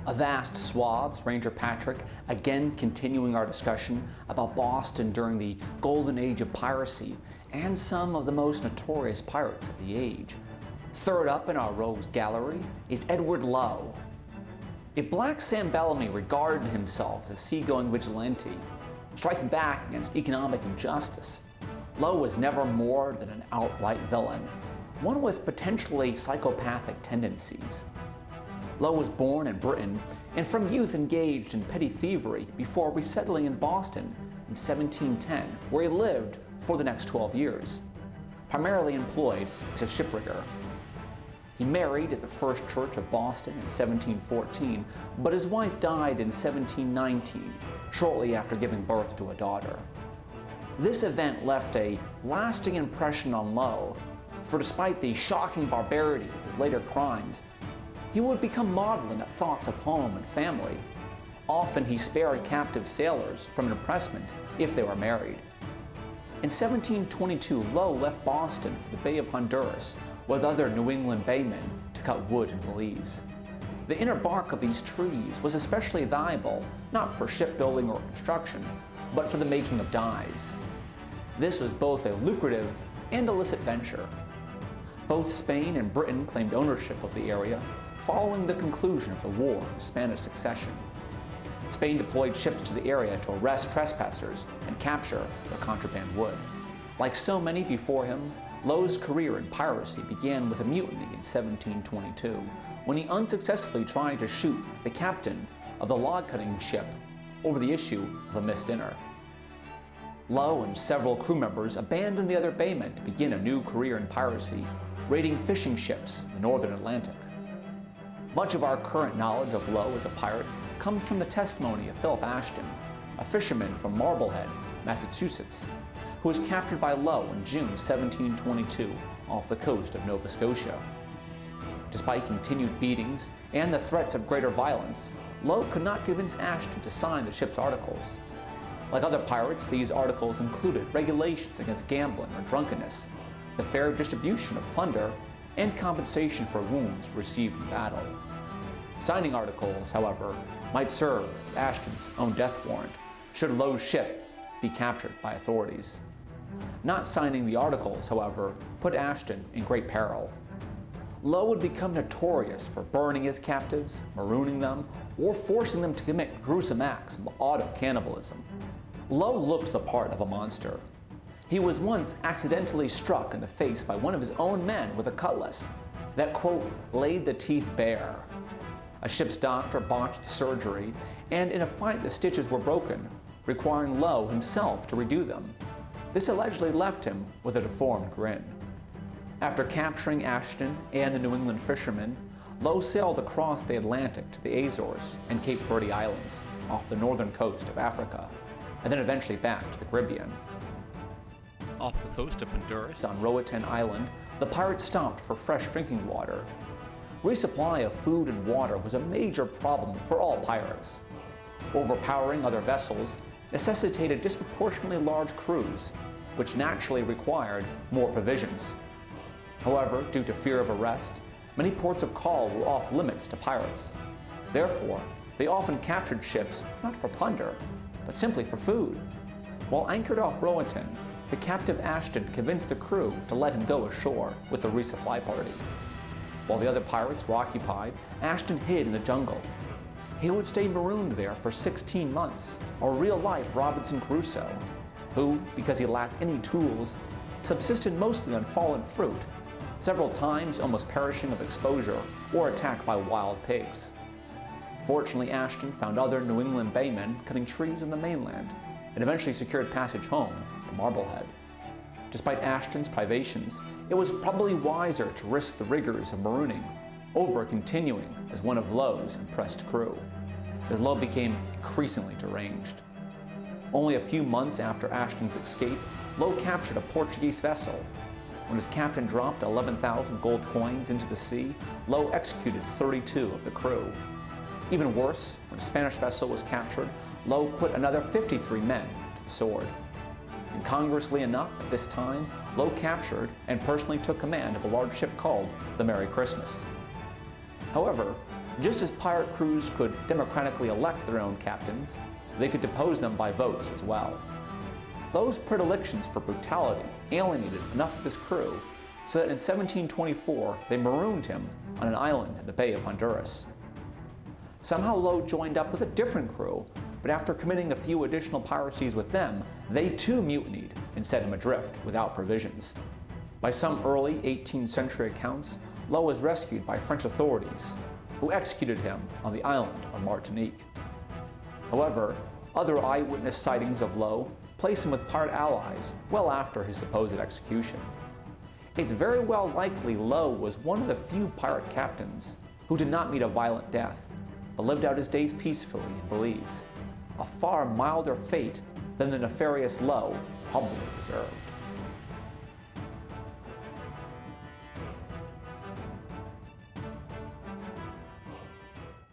A vast swabs, Ranger Patrick, again continuing our discussion about Boston during the golden age of piracy and some of the most notorious pirates of the age. Third up in our rogues gallery is Edward Lowe. If Black Sam Bellamy regarded himself as a seagoing vigilante, striking back against economic injustice, Lowe was never more than an outright villain, one with potentially psychopathic tendencies. Lowe was born in Britain and from youth engaged in petty thievery before resettling in Boston in 1710, where he lived for the next 12 years, primarily employed as a shipwrigger. He married at the First Church of Boston in 1714, but his wife died in 1719, shortly after giving birth to a daughter. This event left a lasting impression on Lowe, for despite the shocking barbarity of his later crimes, he would become maudlin at thoughts of home and family. Often he spared captive sailors from impressment if they were married. In 1722, Lowe left Boston for the Bay of Honduras with other New England baymen to cut wood in Belize. The inner bark of these trees was especially valuable, not for shipbuilding or construction, but for the making of dyes. This was both a lucrative and illicit venture. Both Spain and Britain claimed ownership of the area following the conclusion of the War of the Spanish Succession. Spain deployed ships to the area to arrest trespassers and capture the contraband wood. Like so many before him, Lowe's career in piracy began with a mutiny in 1722, when he unsuccessfully tried to shoot the captain of the log-cutting ship over the issue of a missed dinner. Lowe and several crew members abandoned the other baymen to begin a new career in piracy, raiding fishing ships in the northern Atlantic. Much of our current knowledge of Lowe as a pirate comes from the testimony of Philip Ashton, a fisherman from Marblehead, Massachusetts, who was captured by Lowe in June 1722 off the coast of Nova Scotia. Despite continued beatings and the threats of greater violence, Lowe could not convince Ashton to sign the ship's articles. Like other pirates, these articles included regulations against gambling or drunkenness, the fair distribution of plunder, and compensation for wounds received in battle. Signing articles, however, might serve as Ashton's own death warrant should Lowe's ship be captured by authorities. Not signing the articles, however, put Ashton in great peril. Lowe would become notorious for burning his captives, marooning them, or forcing them to commit gruesome acts of auto-cannibalism. Lowe looked the part of a monster. He was once accidentally struck in the face by one of his own men with a cutlass that, quote, laid the teeth bare. A ship's doctor botched the surgery, and in a fight the stitches were broken, requiring Lowe himself to redo them. This allegedly left him with a deformed grin. After capturing Ashton and the New England fishermen, Lowe sailed across the Atlantic to the Azores and Cape Verde Islands off the northern coast of Africa, and then eventually back to the Caribbean. Off the coast of Honduras, on Roatan Island, the pirates stopped for fresh drinking water. Resupply of food and water was a major problem for all pirates. Overpowering other vessels necessitated disproportionately large crews, which naturally required more provisions. However, due to fear of arrest, many ports of call were off limits to pirates. Therefore, they often captured ships not for plunder, but simply for food. While anchored off Roatan, the captive Ashton convinced the crew to let him go ashore with the resupply party. While the other pirates were occupied, Ashton hid in the jungle. He would stay marooned there for 16 months, a real-life Robinson Crusoe, who, because he lacked any tools, subsisted mostly on fallen fruit, several times almost perishing of exposure or attacked by wild pigs. Fortunately, Ashton found other New England baymen cutting trees on the mainland and eventually secured passage home to Marblehead. Despite Ashton's privations, it was probably wiser to risk the rigors of marooning over continuing as one of Lowe's impressed crew, as Lowe became increasingly deranged. Only a few months after Ashton's escape, Lowe captured a Portuguese vessel. When his captain dropped 11,000 gold coins into the sea, Lowe executed 32 of the crew. Even worse, when a Spanish vessel was captured, Lowe put another 53 men to the sword. Incongruously enough, at this time, Lowe captured and personally took command of a large ship called the Merry Christmas. However, Just as pirate crews could democratically elect their own captains, they could depose them by votes as well. Lowe's predilections for brutality alienated enough of his crew so that in 1724 they marooned him on an island in the Bay of Honduras. Somehow Lowe joined up with a different crew, but after committing a few additional piracies with them, they too mutinied and set him adrift without provisions. By some early 18th century accounts, Lowe was rescued by French authorities, who executed him on the island of Martinique. However, other eyewitness sightings of Lowe place him with pirate allies well after his supposed execution. It's very well likely Lowe was one of the few pirate captains who did not meet a violent death, but lived out his days peacefully in Belize, a far milder fate than the nefarious Lowe humbly deserved.